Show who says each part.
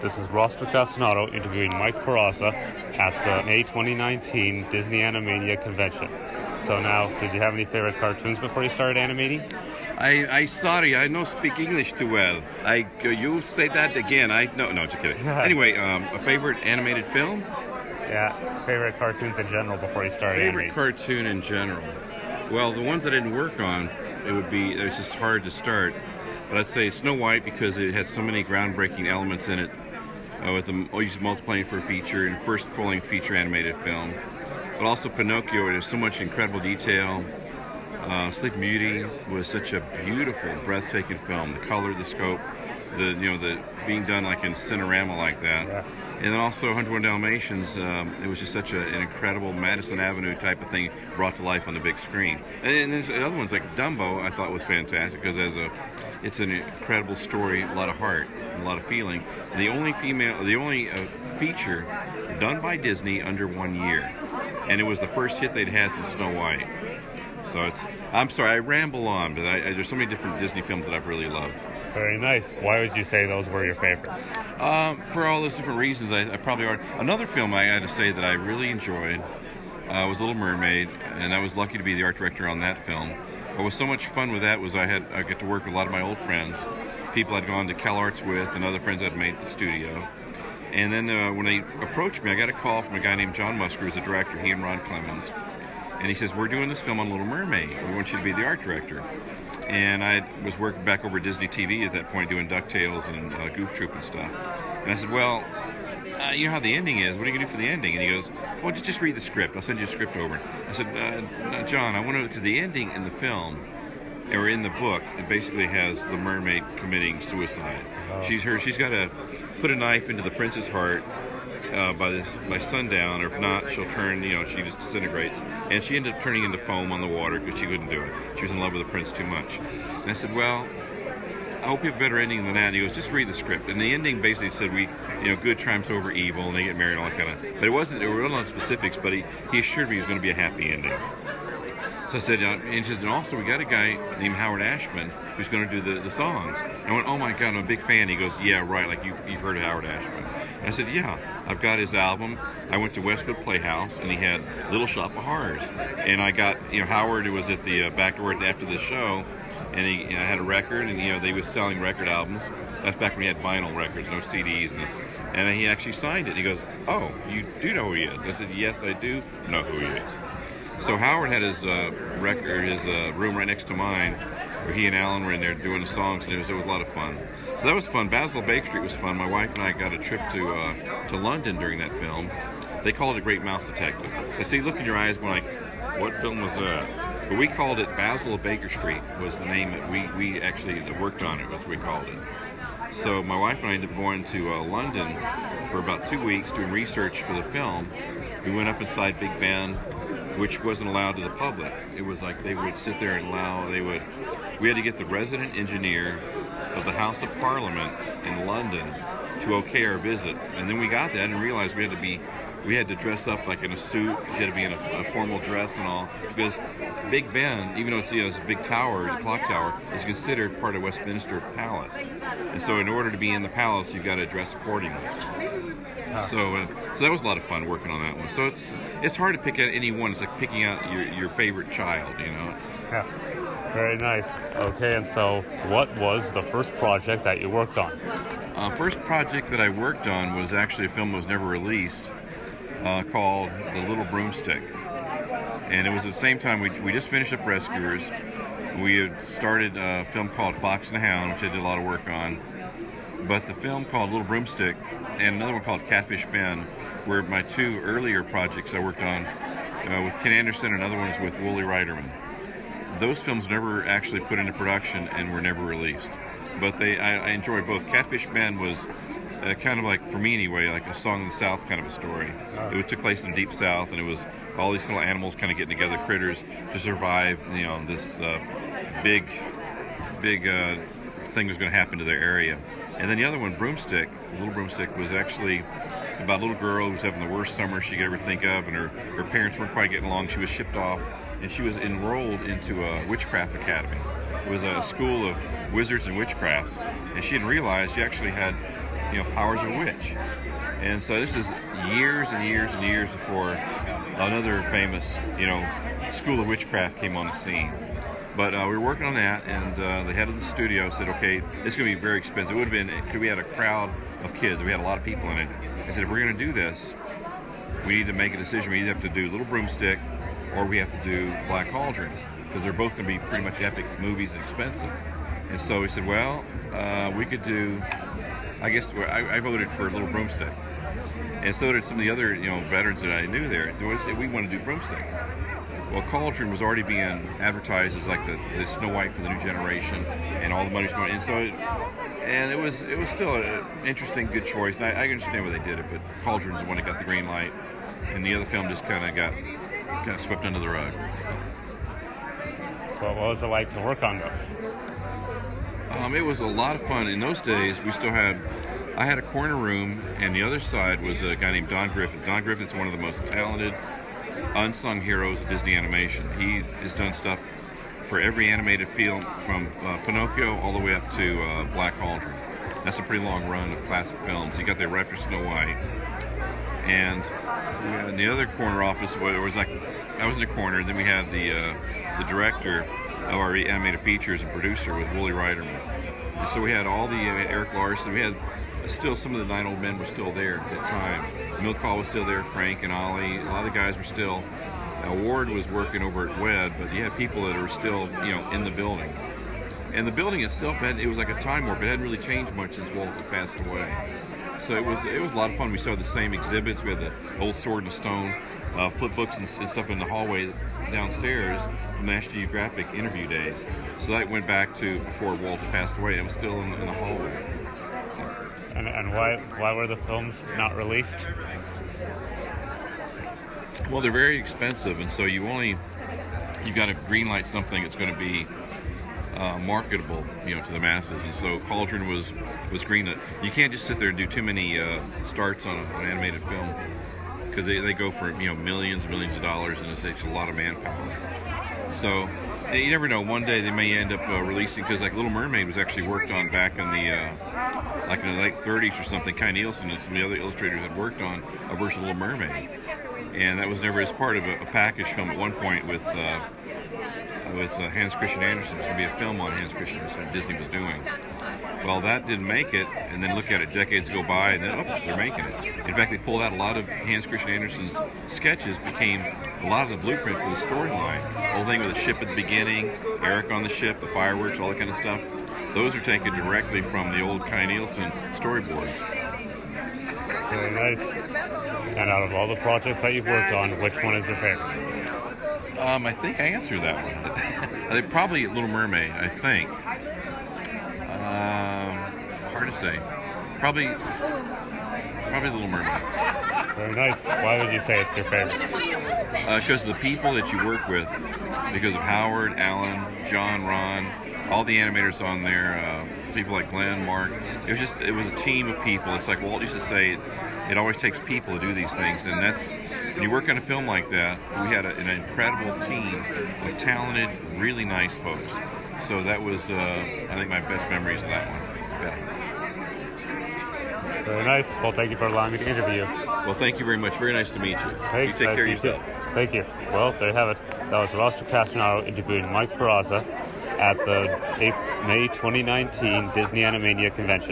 Speaker 1: This is Roster Castellato interviewing Mike Peraza at the May 2019 Disney Animania convention. So now, did you have any favorite cartoons before you started animating?
Speaker 2: I sorry, I don't speak English too well. You say that again. No, just kidding. Anyway, a favorite animated film?
Speaker 1: Yeah, favorite cartoons in general before you started
Speaker 2: Favorite
Speaker 1: animating.
Speaker 2: cartoon in general? Well, the ones I didn't work on, it was just hard to start. But I'd say Snow White because it had so many groundbreaking elements in it. With them always multiplying for a feature and first full-length feature animated film. But also Pinocchio, there's so much incredible detail. Sleeping Beauty was such a beautiful, breathtaking film. The color, the scope, the being done like in Cinerama like that.
Speaker 1: Yeah.
Speaker 2: And then also 101 Dalmatians, it was just such an incredible Madison Avenue type of thing brought to life on the big screen. And then there's other ones like Dumbo I thought was fantastic because it's an incredible story, a lot of heart, a lot of feeling. And the only feature done by Disney under 1 year. And it was the first hit they'd had since Snow White. So I'm sorry, I ramble on, but there's so many different Disney films that I've really loved.
Speaker 1: Very nice. Why would you say those were your favorites?
Speaker 2: For all those different reasons, I probably are. Another film I had to say that I really enjoyed was Little Mermaid, and I was lucky to be the art director on that film. What was so much fun with that was I get to work with a lot of my old friends, people I'd gone to CalArts with, and other friends I'd made at the studio. And then when they approached me, I got a call from a guy named John Musker, who's the director, he and Ron Clemens. And he says, we're doing this film on Little Mermaid. We want you to be the art director. And I was working back over at Disney TV at that point doing DuckTales and Goof Troop and stuff. And I said, well, you know how the ending is. What are you going to do for the ending? And he goes, well, just read the script. I'll send you a script over. I said, no, John, I want to, because the ending in the film, or in the book, it basically has the mermaid committing suicide. Oh. She's got to put a knife into the prince's heart by sundown, or if not, she'll turn, she just disintegrates. And she ended up turning into foam on the water because she couldn't do it. She was in love with the prince too much. And I said, well, I hope you have a better ending than that. And he goes, just read the script. And the ending basically said good triumphs over evil, and they get married, all that kind of. But there were no specifics, but he assured me it was going to be a happy ending. So I said, and also we got a guy named Howard Ashman who's going to do the songs. And I went, oh my God, I'm a big fan. He goes, yeah, right, like you've heard of Howard Ashman. And I said, yeah, I've got his album. I went to Westwood Playhouse, and he had Little Shop of Horrors. And I got, Howard was at the back door after the show, and he had a record, and they was selling record albums. That's back when he had vinyl records, no CDs. And he actually signed it. And he goes, oh, you do know who he is? I said, yes, I do know who he is. So Howard had his room right next to mine, where he and Alan were in there doing the songs, and it was a lot of fun. So that was fun. Basil Baker Street was fun. My wife and I got a trip to London during that film. They called it Great Mouse Detective. So I see, look in your eyes going like, what film was that? But we called it Basil Baker Street was the name that we actually worked on it, what we called it. So my wife and I ended up going to London for about 2 weeks doing research for the film. We went up inside Big Ben, which wasn't allowed to the public. It was like they would sit there and we had to get the resident engineer of the House of Parliament in London to okay our visit. And then we got that and realized we had to dress up like in a suit, we had to be in a formal dress and all, because Big Ben, even though it's a big tower, the clock tower, is considered part of Westminster Palace. And so in order to be in the palace, you've got to dress accordingly. So that was a lot of fun working on that one. So it's hard to pick out any one. It's like picking out your favorite child,
Speaker 1: Yeah, very nice. Okay, and so what was the first project that you worked on?
Speaker 2: First project that I worked on was actually a film that was never released called The Little Broomstick. And it was at the same time we just finished up Rescuers. We had started a film called Fox and the Hound, which I did a lot of work on. But the film called Little Broomstick and another one called Catfish Ben were my two earlier projects I worked on with Ken Anderson, and another one was with Wooly Reiterman. Those films never actually put into production and were never released. But I enjoyed both. Catfish Ben was kind of like, for me anyway, like a Song of the South kind of a story. It took place in the Deep South, and it was all these little animals kind of getting together, critters, to survive, this big thing was going to happen to their area. And then the other one, Little Broomstick, was actually about a little girl who was having the worst summer she could ever think of, and her parents weren't quite getting along. She was shipped off, and she was enrolled into a witchcraft academy. It was a school of wizards and witchcrafts, and she didn't realize she actually had powers of a witch. And so this is years and years and years before another famous, school of witchcraft came on the scene. But we were working on that, and the head of the studio said, okay, it's going to be very expensive. It would have been, because we had a crowd of kids. We had a lot of people in it. I said, if we're going to do this, we need to make a decision. We either have to do Little Broomstick or we have to do Black Cauldron, because they're both going to be pretty much epic movies and expensive. And so we said, well, we could do, I guess, I voted for Little Broomstick. And so did some of the other, veterans that I knew there. So we want to do Broomstick. Well, Cauldron was already being advertised as like the Snow White for the new generation, and all the money's going. And so, it was still an interesting, good choice. And I understand why they did it, but Cauldron's the one that got the green light, and the other film just kind of got swept under the rug.
Speaker 1: Well, what was it like to work on this?
Speaker 2: It was a lot of fun. In those days, I had a corner room, and the other side was a guy named Don Griffith. Don Griffith's one of the most talented, unsung heroes of Disney animation. He has done stuff for every animated film, from Pinocchio all the way up to Black Cauldron. That's a pretty long run of classic films. He got there right after Snow White. And in the other corner office, where it was like, I was in the corner, and then we had the director of our animated features and producer was Wooly Riderman. And so we had all the Eric Larson. We had still some of the Nine Old Men were still there at that time. Milk Hall was still there. Frank and Ollie. A lot of the guys were still. Ward was working over at WED, but you had people that were still, in the building. And the building itself it was like a time warp. It hadn't really changed much since Walt had passed away. So it was a lot of fun. We saw the same exhibits. We had the old Sword and Stone flip books and stuff in the hallway downstairs from National Geographic interview days. So that went back to before Walt had passed away. It was still in the hallway.
Speaker 1: And why were the films not released?
Speaker 2: Well, they're very expensive, and so you got to greenlight something that's going to be marketable, to the masses. And so Cauldron was greenlit. You can't just sit there and do too many starts on an animated film, because they go for millions and millions of dollars, and it takes a lot of manpower. So you never know. One day they may end up releasing, because like Little Mermaid was actually worked on back in the late 30s or something. Kai Nielsen and some of the other illustrators had worked on a version of Little Mermaid, and that was never as part of a package film at one point with Hans Christian Andersen. It was going to be a film on Hans Christian Andersen that Disney was doing. Well, that didn't make it, and then look at it, decades go by, and then they're making it. In fact, they pulled out a lot of Hans Christian Andersen's sketches, became a lot of the blueprint for the storyline. The whole thing with the ship at the beginning, Eric on the ship, the fireworks, all that kind of stuff. Those are taken directly from the old Kai Nielsen storyboards.
Speaker 1: Very nice. And out of all the projects that you've worked on, which one is your favorite?
Speaker 2: I think I answered that one. I think probably Little Mermaid, I think. Hard to say. Probably Little Mermaid.
Speaker 1: Very nice. Why would you say it's your favorite?
Speaker 2: Because of the people that you work with. Because of Howard, Alan, John, Ron, all the animators on there, people like Glenn, Mark. It was a team of people. It's like Walt used to say, it always takes people to do these things, and that's, when you work on a film like that, we had an incredible team of talented, really nice folks. So that was, I think, my best memories of that one. Yeah.
Speaker 1: Very nice. Well, thank you for allowing me to interview you.
Speaker 2: Well, thank you very much. Very nice to meet you.
Speaker 1: Hey,
Speaker 2: you take care of yourself.
Speaker 1: Thank you. Well, there you have it. That was Roster Castanaro interviewing Mike Peraza at the May 2019 Disney Animania Convention.